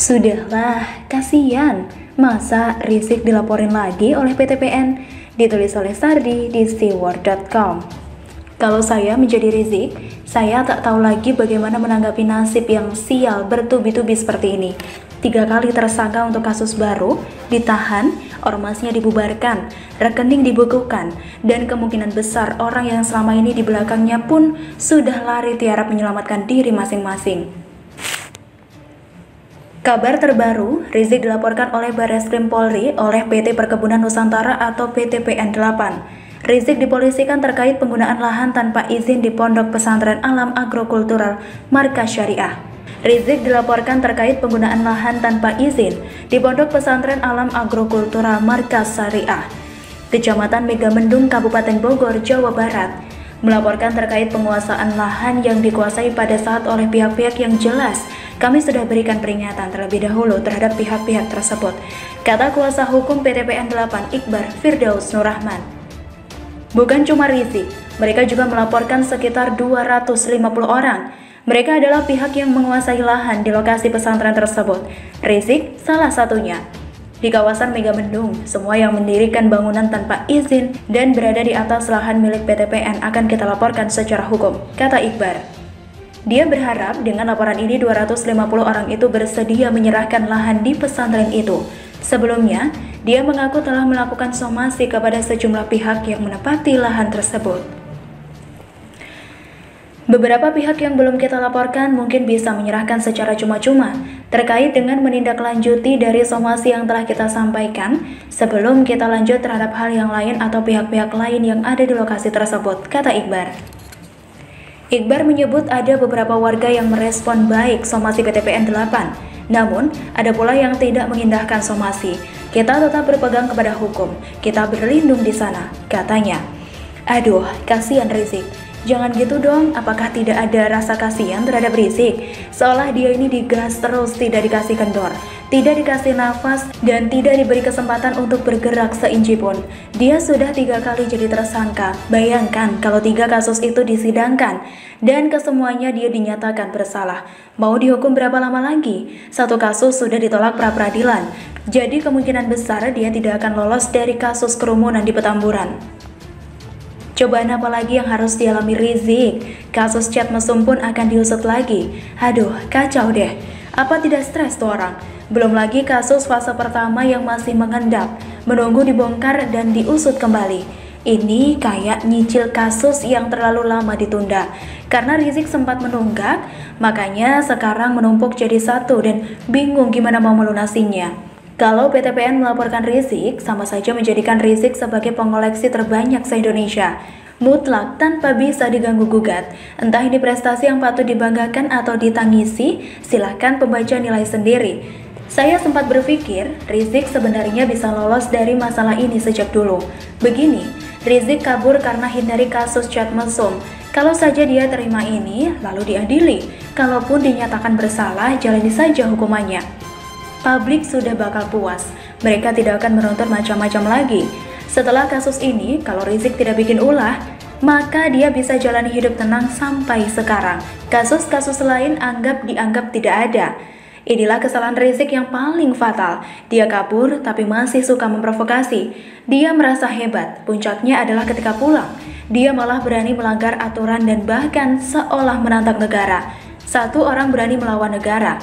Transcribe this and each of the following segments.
Sudahlah, kasihan. Masa Rizik dilaporin lagi oleh PTPN? Ditulis oleh Sardi di steward.com. Kalau saya menjadi Rizik, saya tak tahu lagi bagaimana menanggapi nasib yang sial bertubi-tubi seperti ini. 3 kali tersangka untuk kasus baru, ditahan, ormasnya dibubarkan, rekening dibekukan, dan kemungkinan besar orang yang selama ini di belakangnya pun sudah lari tiarap menyelamatkan diri masing-masing. Kabar terbaru, Rizik dilaporkan oleh Barreskrim Polri oleh PT Perkebunan Nusantara atau PT PN 8. Rizik dipolisikan terkait penggunaan lahan tanpa izin di Pondok Pesantren Alam Agrokultural Markas Syariah. Rizik dilaporkan terkait penggunaan lahan tanpa izin di Pondok Pesantren Alam Agrokultural Markas Syariah, Kecamatan Megamendung, Kabupaten Bogor, Jawa Barat, melaporkan terkait penguasaan lahan yang dikuasai pada saat oleh pihak-pihak yang jelas. Kami sudah berikan peringatan terlebih dahulu terhadap pihak-pihak tersebut, kata kuasa hukum PT PN 8 Iqbar Firdaus Nur Rahman. Bukan cuma Rizik, mereka juga melaporkan sekitar 250 orang. Mereka adalah pihak yang menguasai lahan di lokasi pesantren tersebut. Rizik salah satunya. Di kawasan Megamendung, semua yang mendirikan bangunan tanpa izin dan berada di atas lahan milik PT PN akan kita laporkan secara hukum, kata Iqbar. Dia berharap dengan laporan ini 250 orang itu bersedia menyerahkan lahan di pesantren itu. Sebelumnya, dia mengaku telah melakukan somasi kepada sejumlah pihak yang menepati lahan tersebut. Beberapa pihak yang belum kita laporkan mungkin bisa menyerahkan secara cuma-cuma terkait dengan menindaklanjuti dari somasi yang telah kita sampaikan sebelum kita lanjut terhadap hal yang lain atau pihak-pihak lain yang ada di lokasi tersebut, kata Iqbar. Iqbar menyebut ada beberapa warga yang merespon baik somasi PT PN 8, namun ada pula yang tidak mengindahkan somasi. Kita tetap berpegang kepada hukum, kita berlindung di sana, katanya. Aduh, kasihan Rizik. Jangan gitu dong, apakah tidak ada rasa kasihan terhadap Rizik? Seolah dia ini digas terus, tidak dikasih kendor, tidak dikasih nafas, dan tidak diberi kesempatan untuk bergerak seinci pun. Dia sudah 3 kali jadi tersangka. Bayangkan kalau 3 kasus itu disidangkan, dan kesemuanya dia dinyatakan bersalah. Mau dihukum berapa lama lagi? 1 kasus sudah ditolak pra-peradilan. Jadi kemungkinan besar dia tidak akan lolos dari kasus kerumunan di Petamburan. Cobaan apa lagi yang harus dialami Rizik? Kasus chat mesum pun akan diusut lagi. Aduh, kacau deh. Apa tidak stres tuh orang? Belum lagi kasus fase pertama yang masih mengendap, menunggu dibongkar dan diusut kembali. Ini kayak nyicil kasus yang terlalu lama ditunda. Karena Rizik sempat menunggak, makanya sekarang menumpuk jadi satu dan bingung gimana mau melunasinya. Kalau PT PN melaporkan Rizik, sama saja menjadikan Rizik sebagai pengoleksi terbanyak se-Indonesia. Mutlak tanpa bisa diganggu-gugat. Entah ini prestasi yang patut dibanggakan atau ditangisi, silahkan pembaca nilai sendiri. Saya sempat berpikir, Rizik sebenarnya bisa lolos dari masalah ini sejak dulu. Begini, Rizik kabur karena hindari kasus chat mesum. Kalau saja dia terima ini, lalu diadili. Kalaupun dinyatakan bersalah, jalani saja hukumannya. Publik sudah bakal puas, mereka tidak akan menuntut macam-macam lagi. Setelah kasus ini, kalau Rizik tidak bikin ulah, maka dia bisa jalani hidup tenang sampai sekarang. Kasus-kasus lain dianggap tidak ada. Inilah kesalahan Rizik yang paling fatal. Dia kabur tapi masih suka memprovokasi. Dia merasa hebat, puncaknya adalah ketika pulang. Dia malah berani melanggar aturan dan bahkan seolah menantang negara. 1 orang berani melawan negara.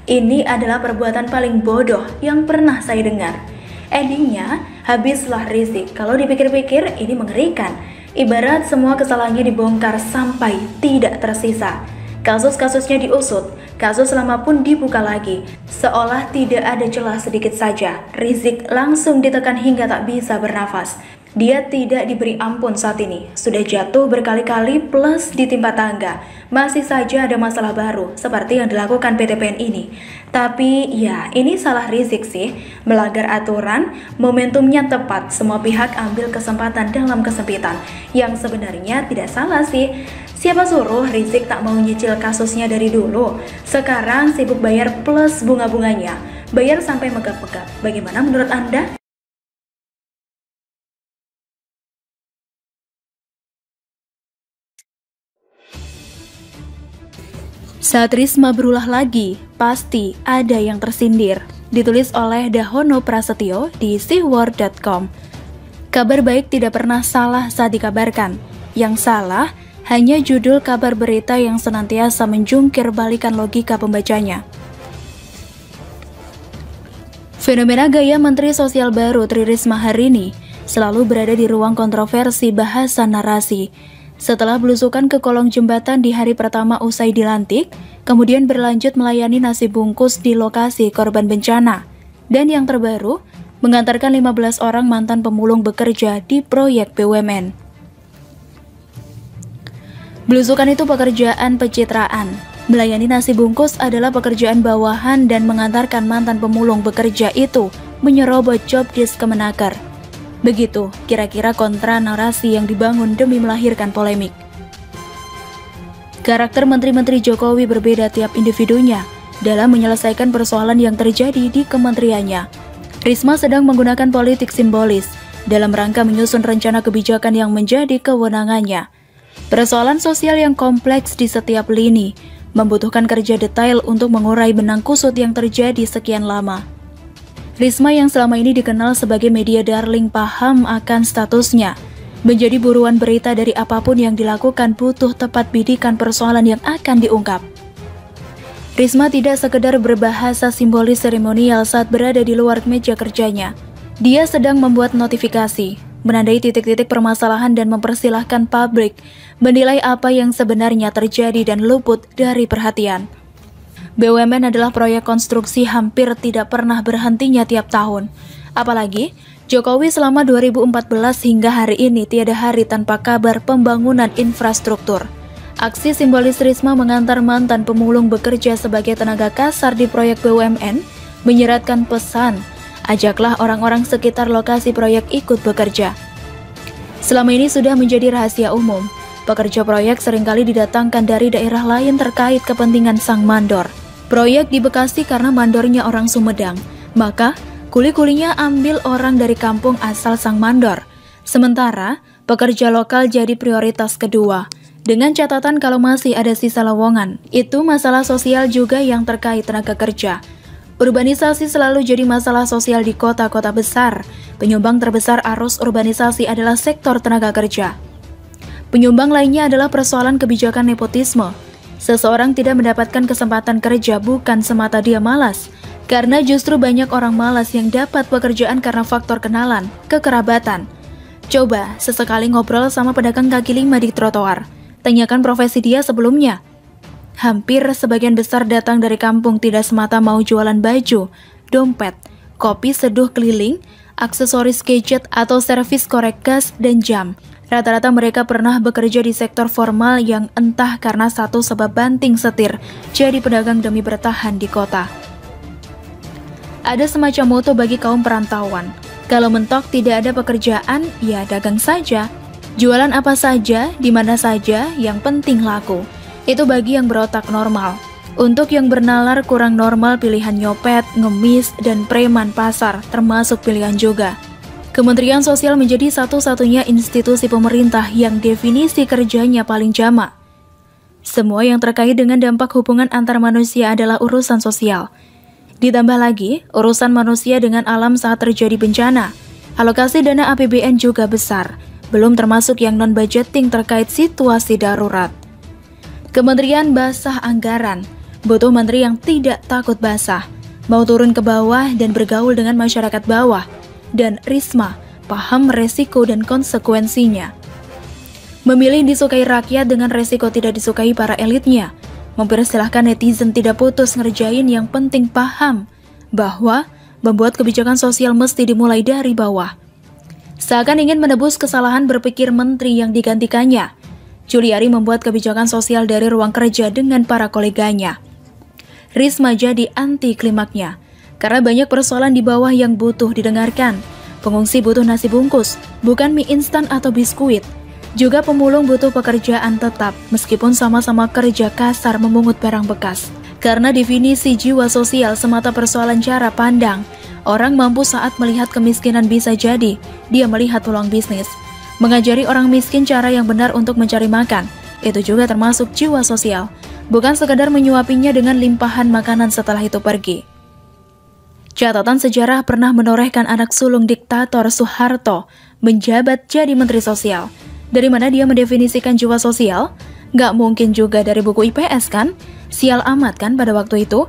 Ini adalah perbuatan paling bodoh yang pernah saya dengar. Endingnya, habislah Rizik. Kalau dipikir-pikir, ini mengerikan. Ibarat semua kesalahannya dibongkar sampai tidak tersisa. Kasus-kasusnya diusut, kasus lama pun dibuka lagi. Seolah tidak ada celah sedikit saja. Rizik langsung ditekan hingga tak bisa bernafas. Dia tidak diberi ampun saat ini, sudah jatuh berkali-kali plus ditimpa tangga. Masih saja ada masalah baru, seperti yang dilakukan PT PN ini. Tapi ya, ini salah Rizik sih, melanggar aturan, momentumnya tepat, semua pihak ambil kesempatan dalam kesempitan. Yang sebenarnya tidak salah sih. Siapa suruh Rizik tak mau nyicil kasusnya dari dulu? Sekarang sibuk bayar plus bunga-bunganya, bayar sampai megap-megap. Bagaimana menurut Anda? Saat Risma berulah lagi, pasti ada yang tersindir. Ditulis oleh Dahono Prasetyo di siword.com. Kabar baik tidak pernah salah saat dikabarkan. Yang salah hanya judul kabar berita yang senantiasa menjungkir balikan logika pembacanya. Fenomena gaya Menteri Sosial baru Tri Risma hari ini selalu berada di ruang kontroversi bahasan narasi. Setelah belusukan ke kolong jembatan di hari pertama usai dilantik, kemudian berlanjut melayani nasi bungkus di lokasi korban bencana. Dan yang terbaru, mengantarkan 15 orang mantan pemulung bekerja di proyek BUMN. Belusukan itu pekerjaan pencitraan. Melayani nasi bungkus adalah pekerjaan bawahan dan mengantarkan mantan pemulung bekerja itu menyerobot job desk Kemenaker. Begitu kira-kira kontra narasi yang dibangun demi melahirkan polemik. Karakter menteri-menteri Jokowi berbeda tiap individunya dalam menyelesaikan persoalan yang terjadi di kementeriannya. Risma sedang menggunakan politik simbolis dalam rangka menyusun rencana kebijakan yang menjadi kewenangannya. Persoalan sosial yang kompleks di setiap lini membutuhkan kerja detail untuk mengurai benang kusut yang terjadi sekian lama. Risma yang selama ini dikenal sebagai media darling paham akan statusnya. Menjadi buruan berita dari apapun yang dilakukan butuh tepat bidikan persoalan yang akan diungkap. Risma tidak sekedar berbahasa simbolis seremonial saat berada di luar meja kerjanya. Dia sedang membuat notifikasi, menandai titik-titik permasalahan dan mempersilahkan publik menilai apa yang sebenarnya terjadi dan luput dari perhatian. BUMN adalah proyek konstruksi hampir tidak pernah berhentinya tiap tahun. Apalagi, Jokowi selama 2014 hingga hari ini tiada hari tanpa kabar pembangunan infrastruktur. Aksi simbolis Risma mengantar mantan pemulung bekerja sebagai tenaga kasar di proyek BUMN menyeratkan pesan, ajaklah orang-orang sekitar lokasi proyek ikut bekerja. Selama ini sudah menjadi rahasia umum, pekerja proyek seringkali didatangkan dari daerah lain terkait kepentingan sang mandor. Proyek di Bekasi karena mandornya orang Sumedang, maka kuli-kulinya ambil orang dari kampung asal sang mandor. Sementara, pekerja lokal jadi prioritas kedua. Dengan catatan kalau masih ada sisa lowongan, itu masalah sosial juga yang terkait tenaga kerja. Urbanisasi selalu jadi masalah sosial di kota-kota besar. Penyumbang terbesar arus urbanisasi adalah sektor tenaga kerja. Penyumbang lainnya adalah persoalan kebijakan nepotisme. Seseorang tidak mendapatkan kesempatan kerja bukan semata dia malas, karena justru banyak orang malas yang dapat pekerjaan karena faktor kenalan, kekerabatan. Coba sesekali ngobrol sama pedagang kaki lima di trotoar. Tanyakan profesi dia sebelumnya. Hampir sebagian besar datang dari kampung tidak semata mau jualan baju, dompet, kopi seduh keliling, aksesoris gadget atau servis korek gas dan jam. Rata-rata mereka pernah bekerja di sektor formal yang entah karena satu sebab banting setir, jadi pedagang demi bertahan di kota. Ada semacam moto bagi kaum perantauan. Kalau mentok tidak ada pekerjaan, ya dagang saja. Jualan apa saja, di mana saja, yang penting laku. Itu bagi yang berotak normal. Untuk yang bernalar kurang normal, pilihan nyopet, ngemis, dan preman pasar termasuk pilihan juga. Kementerian Sosial menjadi satu-satunya institusi pemerintah yang definisi kerjanya paling jamak. Semua yang terkait dengan dampak hubungan antar manusia adalah urusan sosial. Ditambah lagi, urusan manusia dengan alam saat terjadi bencana. Alokasi dana APBN juga besar. Belum termasuk yang non-budgeting terkait situasi darurat. Kementerian basah anggaran, butuh menteri yang tidak takut basah, mau turun ke bawah dan bergaul dengan masyarakat bawah, dan Risma paham resiko dan konsekuensinya. Memilih disukai rakyat dengan resiko tidak disukai para elitnya, mempersilahkan netizen tidak putus ngerjain yang penting paham, bahwa membuat kebijakan sosial mesti dimulai dari bawah. Seakan ingin menebus kesalahan berpikir menteri yang digantikannya, Juliari membuat kebijakan sosial dari ruang kerja dengan para koleganya. Risma jadi anti klimaknya, karena banyak persoalan di bawah yang butuh didengarkan. Pengungsi butuh nasi bungkus, bukan mie instan atau biskuit. Juga pemulung butuh pekerjaan tetap, meskipun sama-sama kerja kasar memungut barang bekas. Karena definisi jiwa sosial semata persoalan cara pandang, orang mampu saat melihat kemiskinan bisa jadi dia melihat peluang bisnis. Mengajari orang miskin cara yang benar untuk mencari makan, itu juga termasuk jiwa sosial. bukan sekadar menyuapinya dengan limpahan makanan setelah itu pergi. Catatan sejarah pernah menorehkan anak sulung diktator Soeharto menjabat jadi Menteri Sosial. Dari mana dia mendefinisikan jiwa sosial? Gak mungkin juga dari buku IPS kan? Sial amat kan pada waktu itu?